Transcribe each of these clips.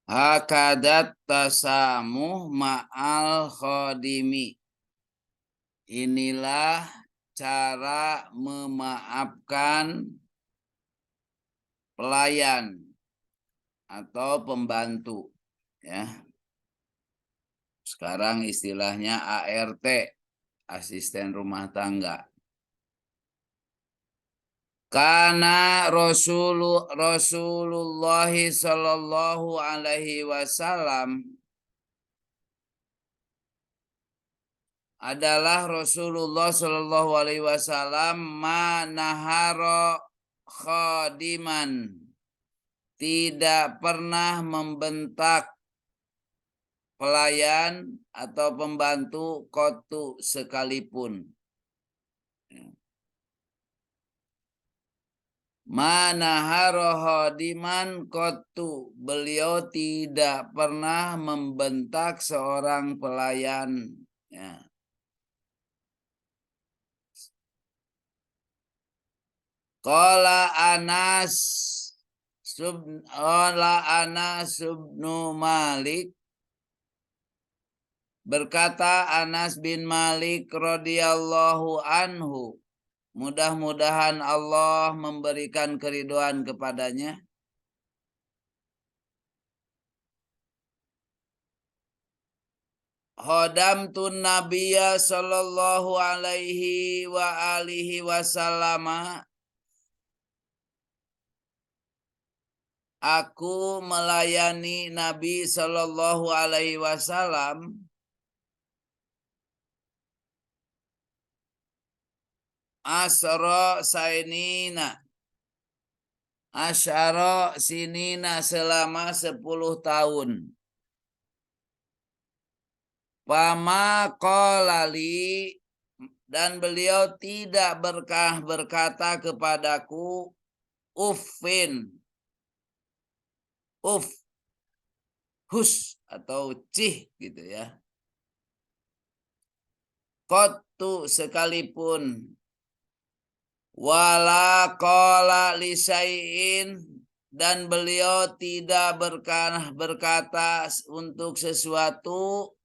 Hakadat tasamuh ma'al khodimi. Inilah cara memaafkan pelayan atau pembantu, ya. Sekarang istilahnya ART, asisten rumah tangga. Karena Rasulullah sallallahu alaihi wasallam adalah Rasulullah sallallahu alaihi wasallam manahara khadiman, tidak pernah membentak pelayan atau pembantu kotu sekalipun. Manahara khadiman kotu, beliau tidak pernah membentak seorang pelayan. Ya. Qala Anas bin Malik, berkata Anas bin Malik radhiyallahu anhu, mudah-mudahan Allah memberikan keridhaan kepadanya. Khodamtun Nabiyya sallallahu alaihi wa alihi wasallam, aku melayani Nabi sallallahu alaihi wasallam asyara sinina selama 10 tahun. Fama qalali, dan beliau tidak berkata kepadaku uffin, uff, hus atau cih gitu ya. Qattu, sekalipun. Wala qala lisai'in, dan beliau tidak berkata untuk sesuatu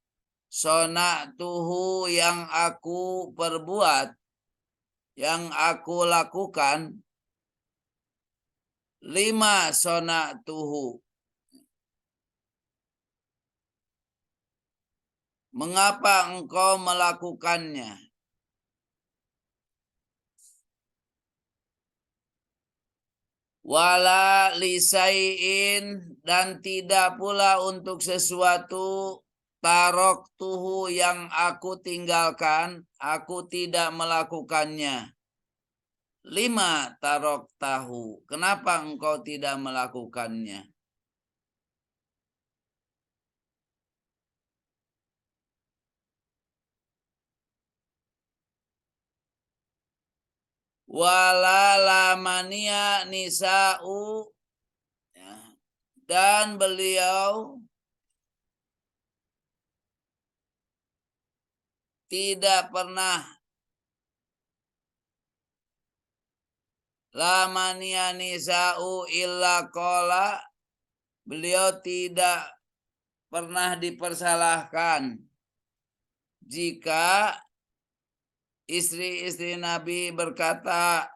sona'tuhu, yang aku perbuat, yang aku lakukan, lima sona'tuhu, mengapa engkau melakukannya? Wala lisai'in, dan tidak pula untuk sesuatu taroktuhu, yang aku tinggalkan, aku tidak melakukannya. Lima taroktahu, kenapa engkau tidak melakukannya? Wala lamania nisa'u, dan beliau tidak pernah lamania nisa'u illa qala, beliau tidak pernah dipersalahkan jika istri-istri Nabi berkata,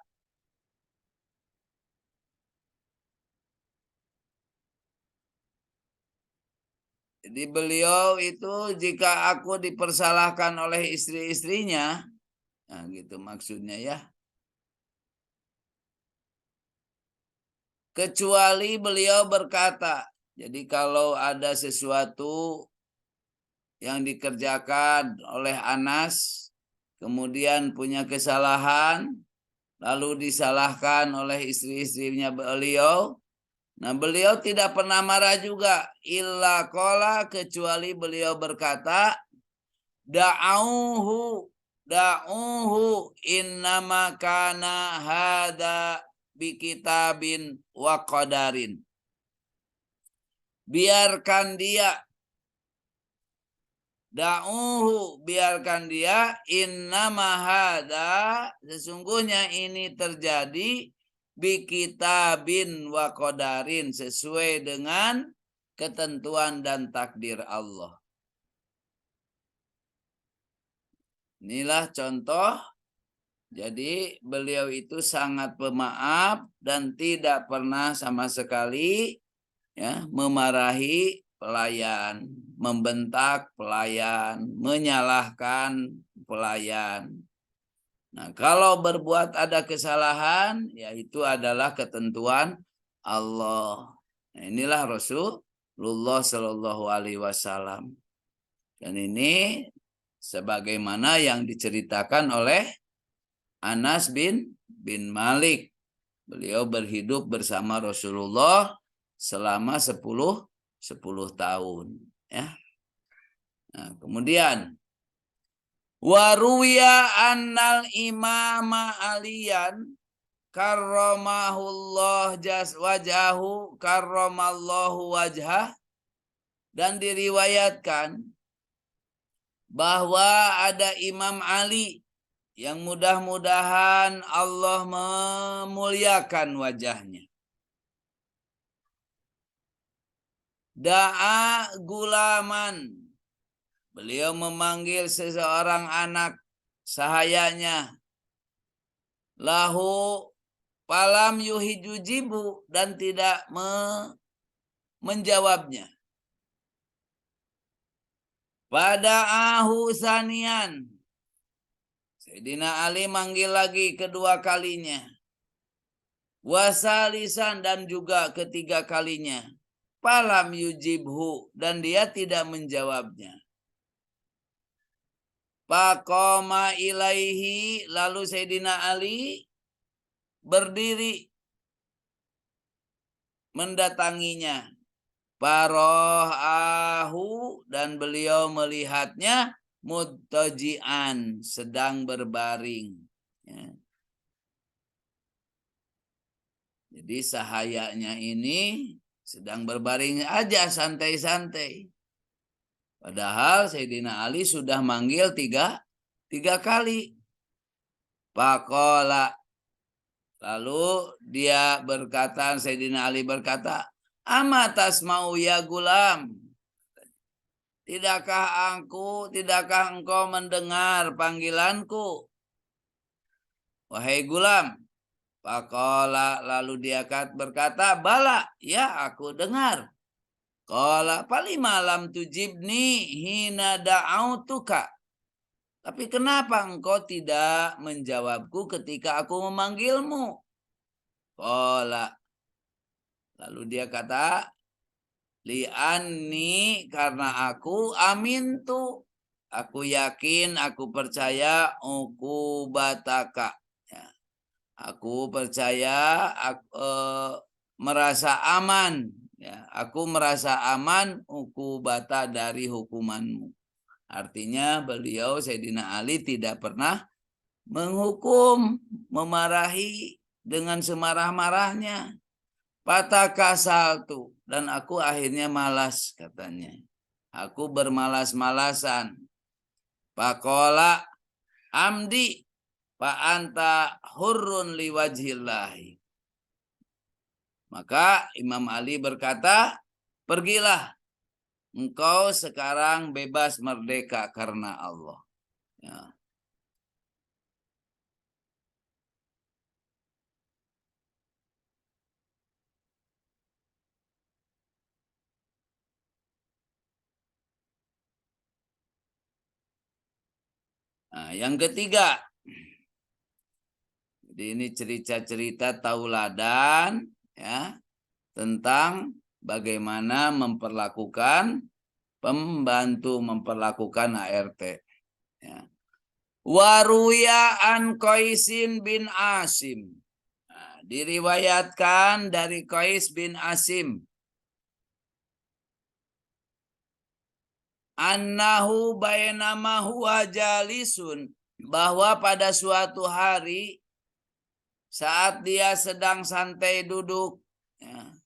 jadi beliau itu jika aku dipersalahkan oleh istri-istrinya, nah gitu maksudnya ya. Kecuali beliau berkata, jadi kalau ada sesuatu yang dikerjakan oleh Anas, kemudian punya kesalahan, lalu disalahkan oleh istri-istrinya beliau, nah beliau tidak pernah marah juga. Illa qala, kecuali beliau berkata, da'uhu innama kana hada bikitabin wa qadarin. Biarkan dia, da'uhu, biarkan dia, innama hada, sesungguhnya ini terjadi bikitabin wa qadarin, sesuai dengan ketentuan dan takdir Allah. Inilah contoh. Jadi beliau itu sangat pemaaf dan tidak pernah sama sekali memarahi pelayan, membentak pelayan, menyalahkan pelayan. Nah, kalau berbuat ada kesalahan, ya itu adalah ketentuan Allah. Nah, inilah Rasulullah Shallallahu Alaihi Wasallam. Dan ini sebagaimana yang diceritakan oleh Anas bin Malik. Beliau berhidup bersama Rasulullah selama 10 tahun. Ya. Nah, kemudian waruya annal imama aliyan karramahullah wajahu karramallahu wajhah, dan diriwayatkan bahwa ada Imam Ali yang mudah-mudahan Allah memuliakan wajahnya. Da'a gulaman. Beliau memanggil seseorang anak sahayanya. Lahu palam yuhijujibu, dan tidak menjawabnya. Pada'ahu sanian. Sayyidina Ali manggil lagi kedua kalinya. Wasalisan, dan juga ketiga kalinya. Falam yujibhu, dan dia tidak menjawabnya. Faqama ilaihi, lalu Sayyidina Ali berdiri mendatanginya. Farohahu, dan beliau melihatnya muttaji'an, sedang berbaring. Ya. Jadi sahayanya ini sedang berbaring aja santai-santai. Padahal Sayyidina Ali sudah manggil tiga kali. Faqala, lalu dia berkata, Sayyidina Ali berkata, ama tasma'u ya gulam, tidakkah engkau mendengar panggilanku, wahai gulam? Faqala, lalu dia berkata, bala, ya aku dengar. Qala falima lam tujibni hina da'autuka, tapi kenapa engkau tidak menjawabku ketika aku memanggilmu? Qala, lalu dia kata, li'anni, karena aku amintu, aku yakin, aku percaya, uqubataka, ya. Aku percaya, merasa aman, ya. Aku merasa aman uqubata, dari hukumanmu. Artinya beliau Sayyidina Ali tidak pernah menghukum, memarahi dengan semarah-marahnya. Patakasaltu, dan aku akhirnya malas, katanya. Aku bermalas-malasan. Faqala amdi fa anta hurrun liwajhillahi. Maka Imam Ali berkata, pergilah, engkau sekarang bebas merdeka karena Allah. Ya. Nah, yang ketiga, jadi ini cerita-cerita tauladan, ya, tentang bagaimana pembantu memperlakukan ART. Ya. Waruya an Qaisin bin Asim. Nah, diriwayatkan dari Qais bin Asim. Annahu bainama huwa jalisun, bahwa pada suatu hari saat dia sedang santai duduk, ya,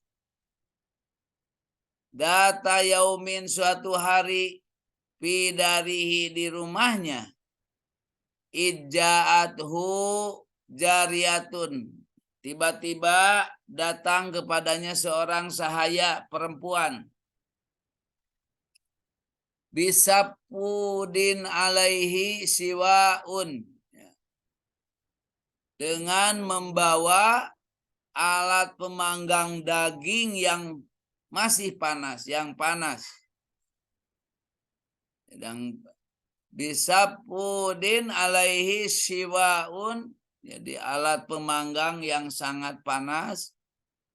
data yaumin, suatu hari, pidarihi, di rumahnya, ija'athu jariyatun, tiba-tiba datang kepadanya seorang sahaya perempuan. bisapudin alaihi siwaun, dengan membawa alat pemanggang daging yang masih panas, yang panas. Dan bisapudin alaihi siwaun, jadi alat pemanggang yang sangat panas,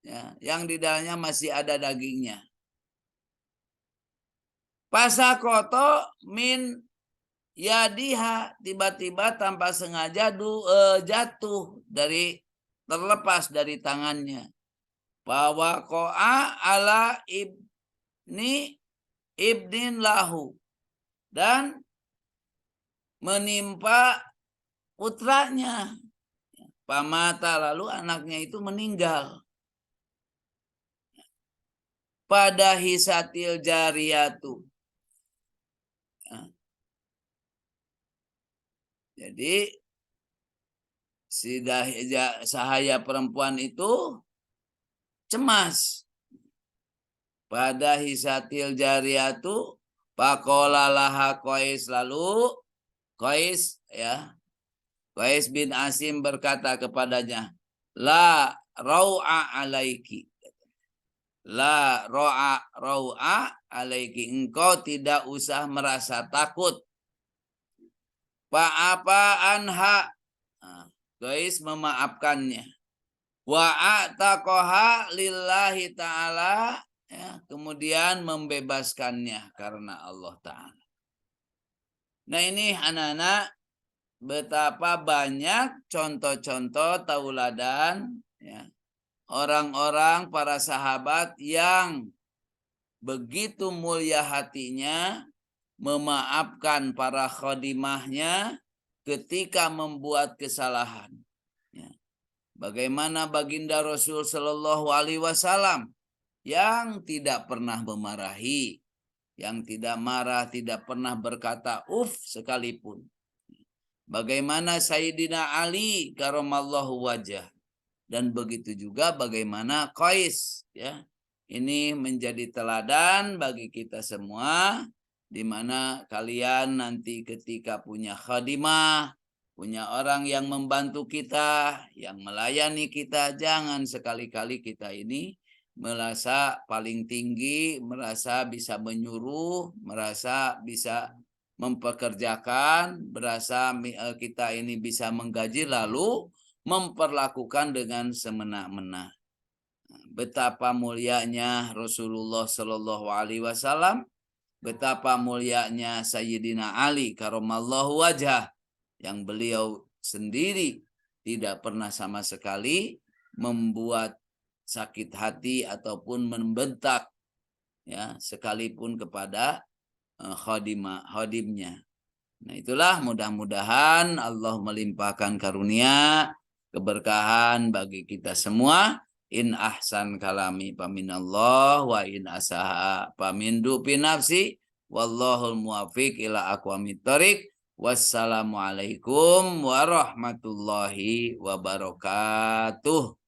ya, yang di dalamnya masih ada dagingnya. Pasakoto min yadiha, tiba-tiba tanpa sengaja jatuh dari, terlepas dari tangannya. Bahwa ko'a ala ibnin lahu, dan menimpa putranya. Pamata, lalu anaknya itu meninggal. Pada hisatil jariyatu. Jadi si sahaya perempuan itu cemas. Pada hisatil jariyatu faqala laha Qais, lalu Qais, ya, Qais bin Asim berkata kepadanya, la rau'a alaiki. La rau'a alaiki, engkau tidak usah merasa takut. Apa anha, Qais memaafkannya. Wa a'taqaha lillahi ta'ala, ya, kemudian membebaskannya karena Allah Ta'ala. Nah ini anak-anak, betapa banyak contoh-contoh tauladan, ya, orang-orang para sahabat yang begitu mulia hatinya memaafkan para khadimahnya ketika membuat kesalahan. Ya. Bagaimana baginda Rasul Shallallahu Alaihi Wasallam yang tidak pernah memarahi, yang tidak marah, tidak pernah berkata sekalipun. Bagaimana Sayyidina Ali karamallahu wajah, dan begitu juga bagaimana Qais, ya. Ini menjadi teladan bagi kita semua, di mana kalian nanti ketika punya khadimah, punya orang yang membantu kita, yang melayani kita, jangan sekali-kali kita ini merasa paling tinggi, merasa bisa menyuruh, merasa bisa mempekerjakan, berasa kita ini bisa menggaji, lalu memperlakukan dengan semena-mena. Betapa mulianya Rasulullah Shallallahu Alaihi Wasallam, betapa mulianya Sayyidina Ali karamallahu wajah, yang beliau sendiri tidak pernah sama sekali membuat sakit hati ataupun membentak, ya, sekalipun kepada khadimnya. Nah itulah, mudah-mudahan Allah melimpahkan karunia, keberkahan bagi kita semua. In ahsan kalami paminallah, wa in asaha pamindu pinafsi, wallahul muwafiq ila aqwamit thoriq. Wassalamualaikum warahmatullahi wabarakatuh.